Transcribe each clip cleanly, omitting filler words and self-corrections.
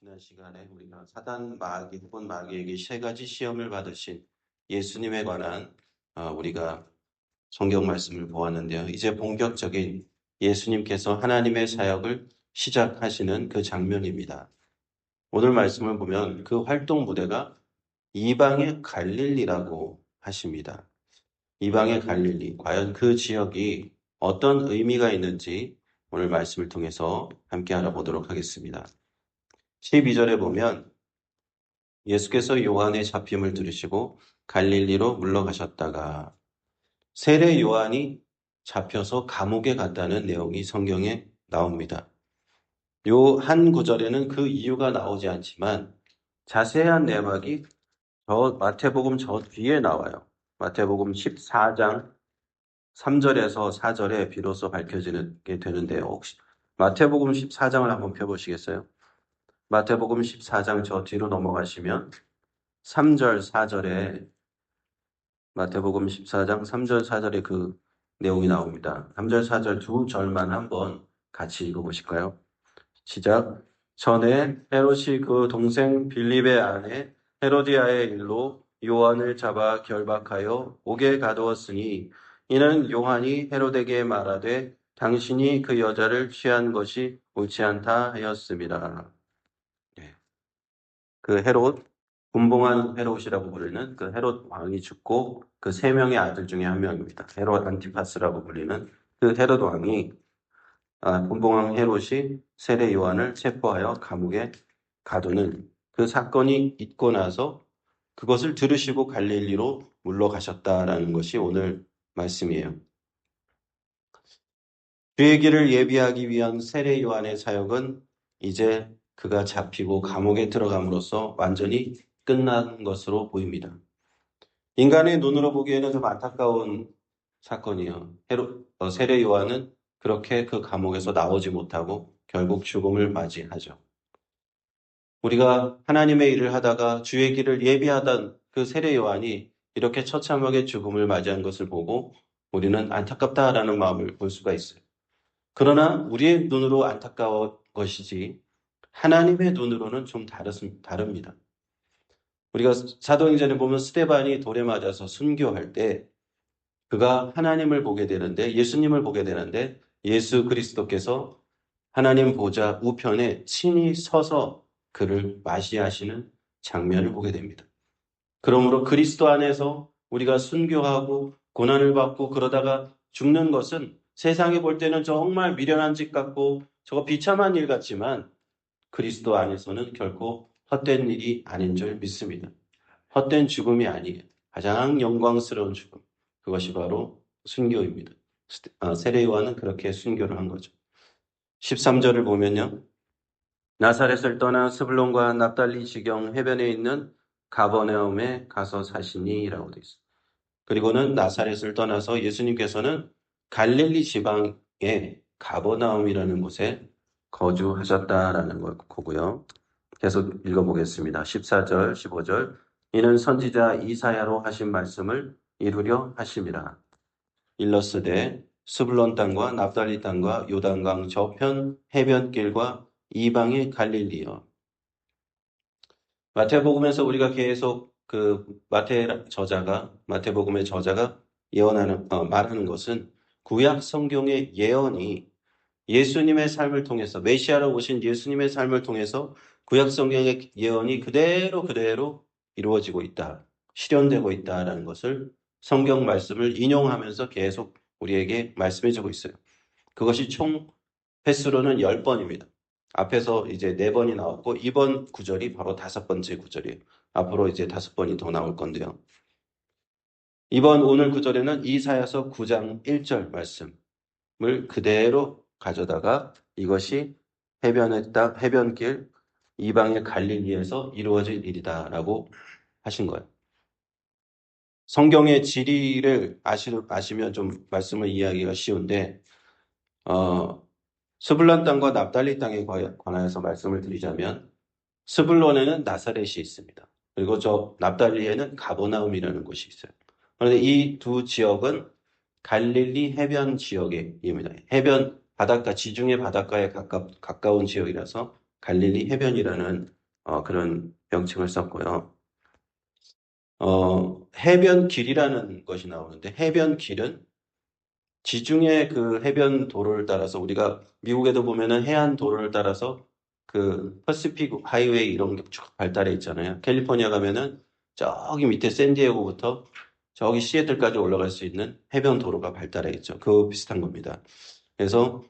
지난 시간에 우리가 사단 마귀 혹은 마귀에게 세 가지 시험을 받으신 예수님에 관한 우리가 성경 말씀을 보았는데요. 이제 본격적인 예수님께서 하나님의 사역을 시작하시는 그 장면입니다. 오늘 말씀을 보면 그 활동 무대가 이방의 갈릴리라고 하십니다. 이방의 갈릴리, 과연 그 지역이 어떤 의미가 있는지 오늘 말씀을 통해서 함께 알아보도록 하겠습니다. 12절에 보면 예수께서 요한의 잡힘을 들으시고 갈릴리로 물러가셨다가 세례 요한이 잡혀서 감옥에 갔다는 내용이 성경에 나옵니다. 요 한 구절에는 그 이유가 나오지 않지만 자세한 내막이 마태복음 저 뒤에 나와요. 마태복음 14장 3절에서 4절에 비로소 밝혀지게 되는데요. 혹시 마태복음 14장을 한번 펴보시겠어요? 마태복음 14장 저 뒤로 넘어가시면 3절, 4절에 마태복음 14장 3절, 4절에 그 내용이 나옵니다. 3절, 4절 두 절만 한번 같이 읽어보실까요? 시작. 전에 헤롯이 그 동생 빌립의 아내 헤로디아의 일로 요한을 잡아 결박하여 옥에 가두었으니 이는 요한이 헤롯에게 말하되 당신이 그 여자를 취한 것이 옳지 않다 하였습니다. 그 헤롯, 분봉한 헤롯이라고 부르는 그 헤롯 왕이 죽고 그 세 명의 아들 중에 한 명입니다. 헤롯 안티파스라고 불리는 그 헤롯 왕이 분봉한 헤롯이 세례 요한을 체포하여 감옥에 가두는 그 사건이 있고 나서 그것을 들으시고 갈릴리로 물러가셨다라는 것이 오늘 말씀이에요. 주의 길을 예비하기 위한 세례 요한의 사역은 이제 그가 잡히고 감옥에 들어감으로써 완전히 끝난 것으로 보입니다. 인간의 눈으로 보기에는 좀 안타까운 사건이에요. 세례 요한은 그렇게 그 감옥에서 나오지 못하고 결국 죽음을 맞이하죠. 우리가 하나님의 일을 하다가 주의 길을 예비하던 그 세례 요한이 이렇게 처참하게 죽음을 맞이한 것을 보고 우리는 안타깝다라는 마음을 볼 수가 있어요. 그러나 우리의 눈으로 안타까운 것이지 하나님의 눈으로는 좀 다릅니다. 우리가 사도행전에 보면 스데반이 돌에 맞아서 순교할 때 그가 하나님을 보게 되는데 예수님을 보게 되는데 예수 그리스도께서 하나님 보좌 우편에 친히 서서 그를 맞이하시는 장면을 보게 됩니다. 그러므로 그리스도 안에서 우리가 순교하고 고난을 받고 그러다가 죽는 것은 세상에 볼 때는 정말 미련한 짓 같고 저거 비참한 일 같지만 그리스도 안에서는 결코 헛된 일이 아닌 줄 믿습니다. 헛된 죽음이 아니에요. 가장 영광스러운 죽음. 그것이 바로 순교입니다. 세례 요한은 그렇게 순교를 한 거죠. 13절을 보면요. 나사렛을 떠나 스불론과 납달리 지경 해변에 있는 가버나움에 가서 사시니라고 되어 있습니다. 그리고는 나사렛을 떠나서 예수님께서는 갈릴리 지방의 가버나움이라는 곳에 거주하셨다라는 거고요. 계속 읽어보겠습니다. 14절, 15절. 이는 선지자 이사야로 하신 말씀을 이루려 하심이라. 일러스되 스불론 땅과 납달리 땅과 요단강 저편 해변길과 이방의 갈릴리여. 마태복음에서 우리가 계속 그 마태복음의 저자가 말하는 것은 구약 성경의 예언이 예수님의 삶을 통해서 메시아로 오신 예수님의 삶을 통해서 구약 성경의 예언이 그대로 이루어지고 있다. 실현되고 있다라는 것을 성경 말씀을 인용하면서 계속 우리에게 말씀해주고 있어요. 그것이 총 횟수로는 10번입니다. 앞에서 이제 4번이 나왔고 이번 구절이 바로 5번째 구절이에요. 앞으로 이제 5번이 더 나올 건데요. 오늘 구절에는 이사야서 9장 1절 말씀을 그대로 가져다가 이것이 해변길 이방의 갈릴리에서 이루어질 일이다라고 하신 거예요. 성경의 지리를 아시면 좀 말씀을 이해하기가 쉬운데 스불론 땅과 납달리 땅에 관하여서 말씀을 드리자면 스불론에는 나사렛이 있습니다. 그리고 저 납달리에는 가버나움이라는 곳이 있어요. 그런데 이 두 지역은 갈릴리 해변 지역입니다. 해변 바닷가, 지중해 바닷가에 가까운 지역이라서 갈릴리 해변이라는 그런 명칭을 썼고요. 해변길이라는 것이 나오는데 해변길은 지중해 그 해변 도로를 따라서 우리가 미국에도 보면은 해안 도로를 따라서 그 퍼시픽 하이웨이 이런 게 쭉 발달해 있잖아요. 캘리포니아 가면은 저기 밑에 샌디에고부터 저기 시애틀까지 올라갈 수 있는 해변 도로가 발달해 있죠. 그 비슷한 겁니다. 그래서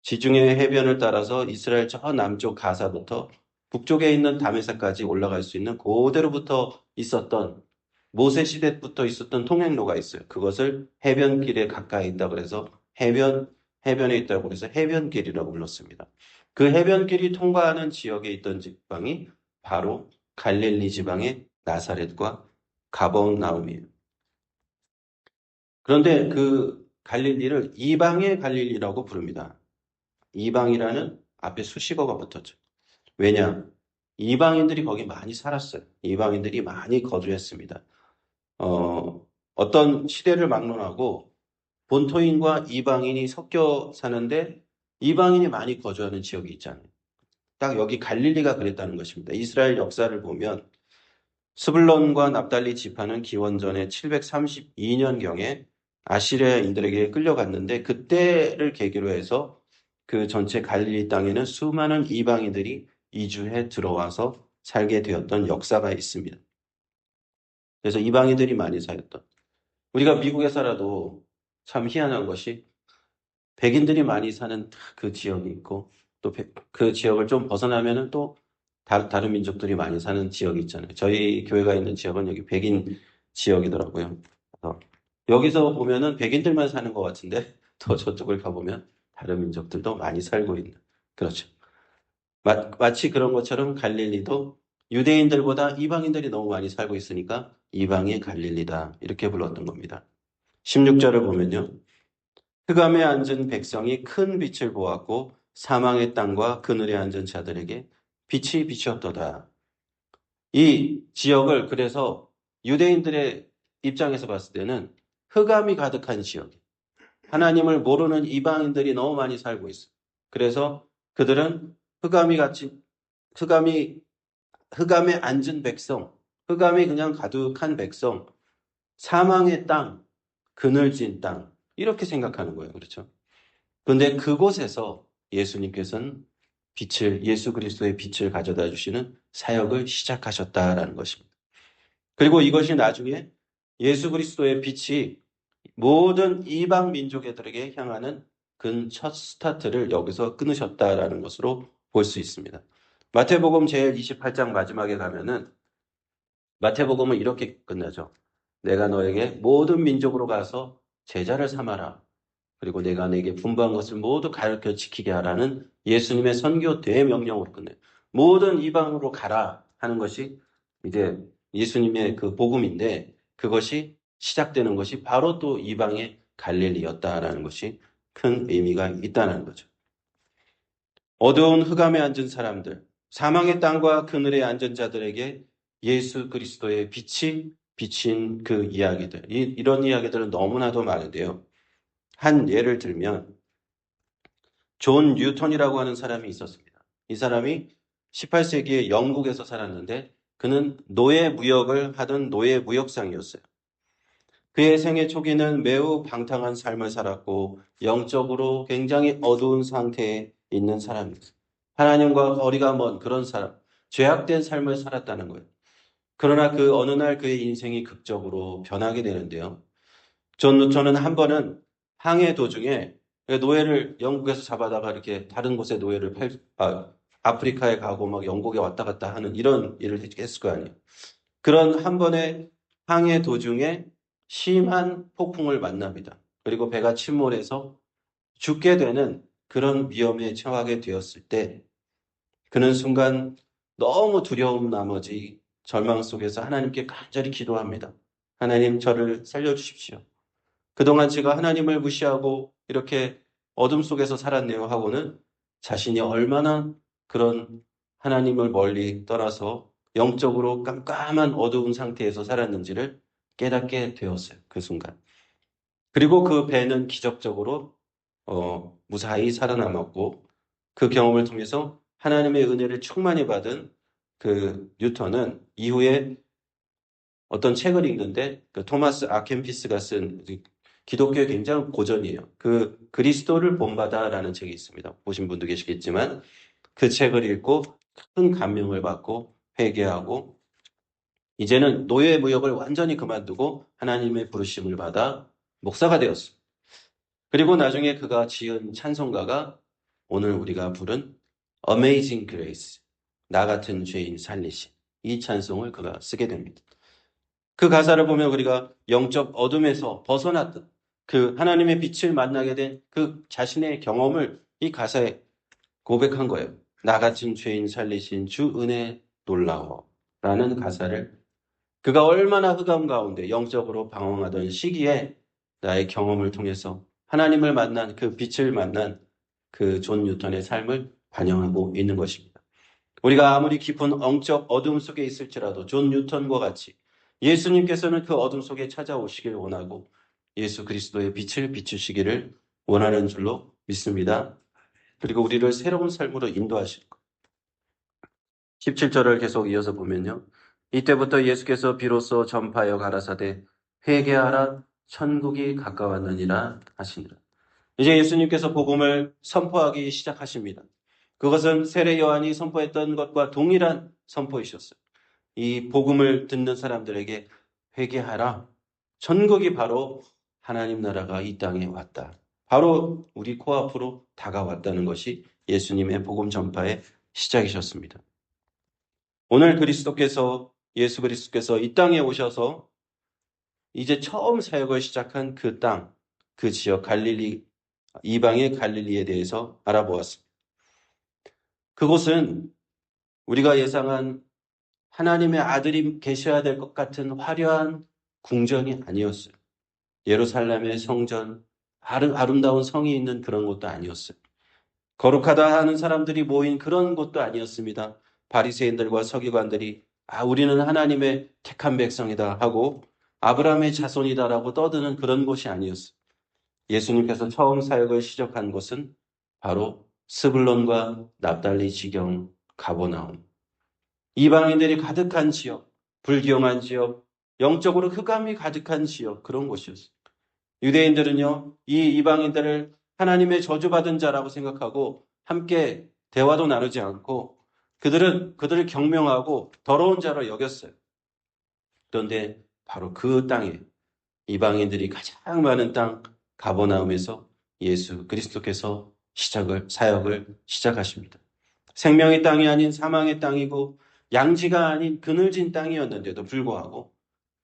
지중해 해변을 따라서 이스라엘 저 남쪽 가사부터 북쪽에 있는 다메섹까지 올라갈 수 있는 그대로부터 있었던 모세 시대부터 있었던 통행로가 있어요. 그것을 해변길에 가까이 있다고 그래서 해변에 있다고 그래서 해변길이라고 불렀습니다. 그 해변길이 통과하는 지역에 있던 지방이 바로 갈릴리 지방의 나사렛과 가버나움이에요. 그런데 그 갈릴리를 이방의 갈릴리라고 부릅니다. 이방이라는 앞에 수식어가 붙었죠. 왜냐? 이방인들이 거기 많이 살았어요. 이방인들이 많이 거주했습니다. 어떤 시대를 막론하고 본토인과 이방인이 섞여 사는데 이방인이 많이 거주하는 지역이 있잖아요. 딱 여기 갈릴리가 그랬다는 것입니다. 이스라엘 역사를 보면 스불론과 납달리 지파는 기원전에 732년경에 아시리아인들에게 끌려갔는데 그때를 계기로 해서 그 전체 갈릴리 땅에는 수많은 이방인들이 이주해 들어와서 살게 되었던 역사가 있습니다. 그래서 이방인들이 많이 살았던. 우리가 미국에 살아도 참 희한한 것이 백인들이 많이 사는 그 지역이 있고 또 그 지역을 좀 벗어나면은 또 다른 민족들이 많이 사는 지역이 있잖아요. 저희 교회가 있는 지역은 여기 백인 지역이더라고요. 그래서 여기서 보면은 백인들만 사는 것 같은데 또 저쪽을 가보면 다른 민족들도 많이 살고 있는. 그렇죠. 마치 그런 것처럼 갈릴리도 유대인들보다 이방인들이 너무 많이 살고 있으니까 이방의 갈릴리다. 이렇게 불렀던 겁니다. 16절을 보면요. 흑암에 앉은 백성이 큰 빛을 보았고 사망의 땅과 그늘에 앉은 자들에게 빛이 비추었도다. 이 지역을 그래서 유대인들의 입장에서 봤을 때는 흑암이 가득한 지역. 하나님을 모르는 이방인들이 너무 많이 살고 있어. 그래서 그들은 흑암이 흑암에 앉은 백성, 흑암이 그냥 가득한 백성, 사망의 땅, 그늘진 땅 이렇게 생각하는 거예요. 그렇죠? 그런데 그곳에서 예수님께서는 예수 그리스도의 빛을 가져다 주시는 사역을 시작하셨다라는 것입니다. 그리고 이것이 나중에 예수 그리스도의 빛이 모든 이방 민족애들에게 향하는 그 첫 스타트를 여기서 끊으셨다라는 것으로 볼 수 있습니다. 마태복음 제28장 마지막에 가면은 마태복음은 이렇게 끝나죠. 내가 너에게 모든 민족으로 가서 제자를 삼아라. 그리고 내가 내게 분부한 것을 모두 가르쳐 지키게 하라는 예수님의 선교 대명령으로 끝내요. 모든 이방으로 가라 하는 것이 이제 예수님의 그 복음인데 그것이 시작되는 것이 바로 또 이방의 갈릴리였다라는 것이 큰 의미가 있다는 거죠. 어두운 흑암에 앉은 사람들, 사망의 땅과 그늘에 앉은 자들에게 예수 그리스도의 빛이 비친 그 이야기들, 이런 이야기들은 너무나도 많은데요. 한 예를 들면 존 뉴턴이라고 하는 사람이 있었습니다. 이 사람이 18세기에 영국에서 살았는데 그는 노예 무역을 하던 노예 무역상이었어요. 그의 생애 초기는 매우 방탕한 삶을 살았고 영적으로 굉장히 어두운 상태에 있는 사람이었어요. 하나님과 거리가 먼 그런 사람, 죄악된 삶을 살았다는 거예요. 그러나 그 어느 날 그의 인생이 극적으로 변하게 되는데요. 존 누턴은 한 번은 항해 도중에 노예를 영국에서 잡아다가 이렇게 다른 곳에 아프리카에 가고 막 영국에 왔다 갔다 하는 이런 일을 했을 거 아니에요. 그런 한 번의 항해 도중에 심한 폭풍을 만납니다. 그리고 배가 침몰해서 죽게 되는 그런 위험에 처하게 되었을 때 그는 순간 너무 두려움 나머지 절망 속에서 하나님께 간절히 기도합니다. 하나님 저를 살려주십시오. 그동안 제가 하나님을 무시하고 이렇게 어둠 속에서 살았네요 하고는 자신이 얼마나 그런 하나님을 멀리 떠나서 영적으로 깜깜한 어두운 상태에서 살았는지를 깨닫게 되었어요. 그 순간. 그리고 그 배는 기적적으로 무사히 살아남았고 그 경험을 통해서 하나님의 은혜를 충만히 받은 그 뉴턴은 이후에 어떤 책을 읽는데 그 토마스 아켄피스가 쓴 기독교의 굉장히 고전이에요. 그 그리스도를 본받아라는 책이 있습니다. 보신 분도 계시겠지만 그 책을 읽고 큰 감명을 받고 회개하고 이제는 노예 무역을 완전히 그만두고 하나님의 부르심을 받아 목사가 되었어요. 그리고 나중에 그가 지은 찬송가가 오늘 우리가 부른 Amazing Grace, 나 같은 죄인 살리신 이 찬송을 그가 쓰게 됩니다. 그 가사를 보면 우리가 영적 어둠에서 벗어났던 그 하나님의 빛을 만나게 된 그 자신의 경험을 이 가사에 고백한 거예요. 나 같은 죄인 살리신 주 은혜 놀라워 라는 가사를 그가 얼마나 흑암 가운데 영적으로 방황하던 시기에 나의 경험을 통해서 하나님을 만난 그 빛을 만난 그 존 뉴턴의 삶을 반영하고 있는 것입니다. 우리가 아무리 깊은 영적 어둠 속에 있을지라도 존 뉴턴과 같이 예수님께서는 그 어둠 속에 찾아오시길 원하고 예수 그리스도의 빛을 비추시기를 원하는 줄로 믿습니다. 그리고 우리를 새로운 삶으로 인도하실 것. 17절을 계속 이어서 보면요. 이때부터 예수께서 비로소 전파하여 가라사대 회개하라 천국이 가까웠느니라 하시니라. 이제 예수님께서 복음을 선포하기 시작하십니다. 그것은 세례 요한이 선포했던 것과 동일한 선포이셨어요. 이 복음을 듣는 사람들에게 회개하라. 천국이 바로 하나님 나라가 이 땅에 왔다. 바로 우리 코앞으로 다가왔다는 것이 예수님의 복음 전파의 시작이셨습니다. 오늘 예수 그리스도께서 이 땅에 오셔서 이제 처음 사역을 시작한 그 땅, 그 지역 갈릴리, 이방의 갈릴리에 대해서 알아보았습니다. 그곳은 우리가 예상한 하나님의 아들이 계셔야 될 것 같은 화려한 궁전이 아니었어요. 예루살렘의 성전, 아름다운 성이 있는 그런 곳도 아니었어요. 거룩하다 하는 사람들이 모인 그런 곳도 아니었습니다. 바리새인들과 서기관들이 우리는 하나님의 택한 백성이다 하고 아브라함의 자손이다라고 떠드는 그런 곳이 아니었어요. 예수님께서 처음 사역을 시작한 곳은 바로 스불론과 납달리 지경 가버나움. 이방인들이 가득한 지역, 불경한 지역, 영적으로 흑암이 가득한 지역, 그런 곳이었어요. 유대인들은요, 이 이방인들을 하나님의 저주받은 자라고 생각하고 함께 대화도 나누지 않고 그들을 경명하고 더러운 자로 여겼어요. 그런데 바로 그 땅에 이방인들이 가장 많은 땅 가버나움에서 예수 그리스도께서 사역을 시작하십니다. 생명의 땅이 아닌 사망의 땅이고 양지가 아닌 그늘진 땅이었는데도 불구하고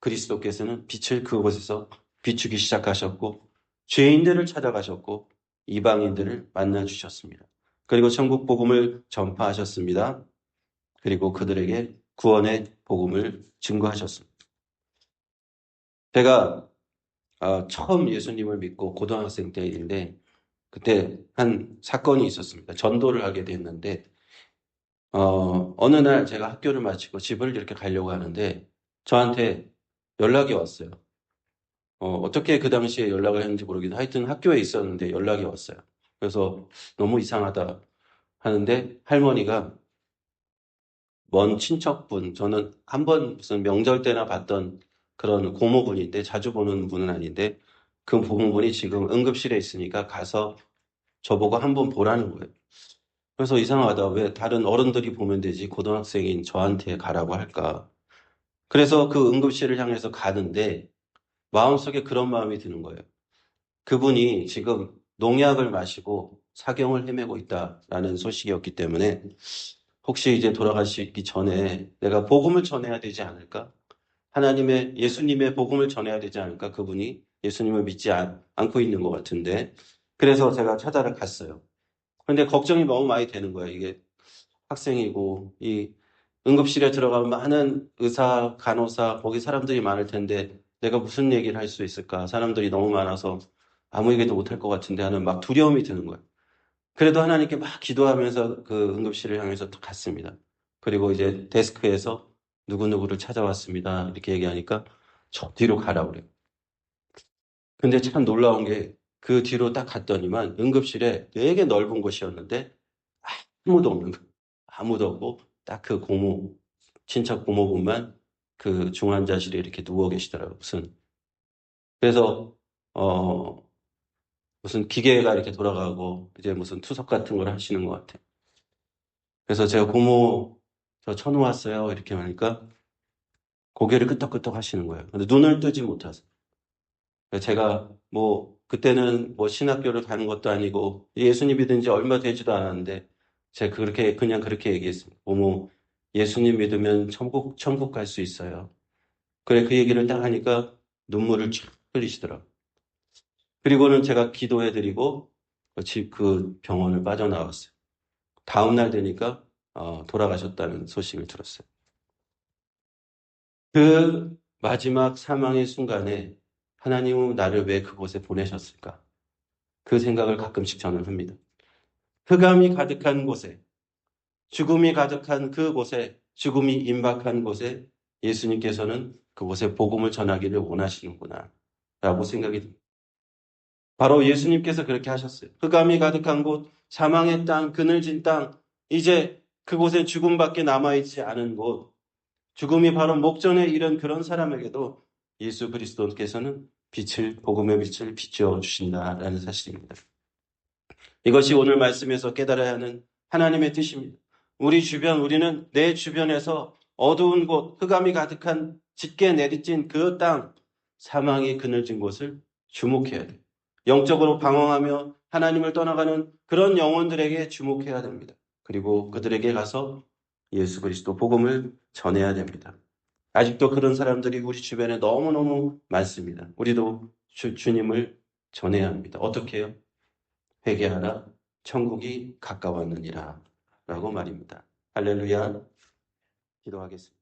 그리스도께서는 빛을 그곳에서 비추기 시작하셨고 죄인들을 찾아가셨고 이방인들을 만나주셨습니다. 그리고 천국 복음을 전파하셨습니다. 그리고 그들에게 구원의 복음을 증거하셨습니다. 제가 처음 예수님을 믿고 고등학생 때인데 그때 한 사건이 있었습니다. 전도를 하게 됐는데 어느 날 제가 학교를 마치고 집을 이렇게 가려고 하는데 저한테 연락이 왔어요. 어떻게 그 당시에 연락을 했는지 모르겠는데 하여튼 학교에 있었는데 연락이 왔어요. 그래서 너무 이상하다 하는데 할머니가 먼 친척분, 저는 한 번 무슨 명절 때나 봤던 그런 고모분인데 자주 보는 분은 아닌데 그 고모분이 지금 응급실에 있으니까 가서 저보고 한번 보라는 거예요. 그래서 이상하다. 왜 다른 어른들이 보면 되지 고등학생인 저한테 가라고 할까? 그래서 그 응급실을 향해서 가는데 마음속에 그런 마음이 드는 거예요. 그분이 지금 농약을 마시고 사경을 헤매고 있다라는 소식이었기 때문에 혹시 이제 돌아가시기 전에 내가 복음을 전해야 되지 않을까? 예수님의 복음을 전해야 되지 않을까? 그분이 예수님을 믿지 않고 있는 것 같은데. 그래서 제가 찾아러 갔어요. 그런데 걱정이 너무 많이 되는 거예요. 이게 학생이고, 이 응급실에 들어가면 많은 의사, 간호사, 거기 사람들이 많을 텐데 내가 무슨 얘기를 할 수 있을까? 사람들이 너무 많아서 아무 얘기도 못할 것 같은데 하는 막 두려움이 드는 거예요. 그래도 하나님께 막 기도하면서 그 응급실을 향해서 갔습니다. 그리고 이제 데스크에서 누구누구를 찾아왔습니다. 이렇게 얘기하니까 저 뒤로 가라 그래요. 근데 참 놀라운 게 그 뒤로 딱 갔더니만 응급실에 되게 넓은 곳이었는데 아무도 없는 거예요. 아무도 없고 딱 그 고모, 친척 고모분만 그 중환자실에 이렇게 누워 계시더라고요. 그래서 무슨 기계가 이렇게 돌아가고 이제 무슨 투석 같은 걸 하시는 것 같아요. 그래서 제가 고모 저 천우 왔어요 이렇게 하니까 고개를 끄덕끄덕 하시는 거예요. 근데 눈을 뜨지 못하세요. 제가 뭐 그때는 뭐 신학교를 가는 것도 아니고 예수님 믿은 지 얼마 되지도 않았는데 제가 그냥 그렇게 얘기했습니다. 고모 예수님 믿으면 천국 갈 수 있어요. 그래 그 얘기를 딱 하니까 눈물을 쫙 흘리시더라고요. 그리고는 제가 기도해드리고 그 병원을 빠져나왔어요. 다음 날 되니까 돌아가셨다는 소식을 들었어요. 그 마지막 사망의 순간에 하나님은 나를 왜 그곳에 보내셨을까? 그 생각을 가끔씩 저는 합니다. 흑암이 가득한 곳에, 죽음이 가득한 그곳에, 죽음이 임박한 곳에 예수님께서는 그곳에 복음을 전하기를 원하시는구나 라고 생각이 듭니다. 바로 예수님께서 그렇게 하셨어요. 흑암이 가득한 곳, 사망의 땅, 그늘진 땅, 이제 그곳에 죽음밖에 남아있지 않은 곳, 죽음이 바로 목전에 이른 그런 사람에게도 예수 그리스도께서는 복음의 빛을 비추어 주신다라는 사실입니다. 이것이 오늘 말씀에서 깨달아야 하는 하나님의 뜻입니다. 우리는 내 주변에서 어두운 곳, 흑암이 가득한 짙게 내리친 그 땅, 사망이 그늘진 곳을 주목해야 돼요. 영적으로 방황하며 하나님을 떠나가는 그런 영혼들에게 주목해야 됩니다. 그리고 그들에게 가서 예수 그리스도 복음을 전해야 됩니다. 아직도 그런 사람들이 우리 주변에 너무너무 많습니다. 우리도 주님을 전해야 합니다. 어떻게 해요? 회개하라, 천국이 가까웠느니라 라고 말입니다. 할렐루야. 기도하겠습니다.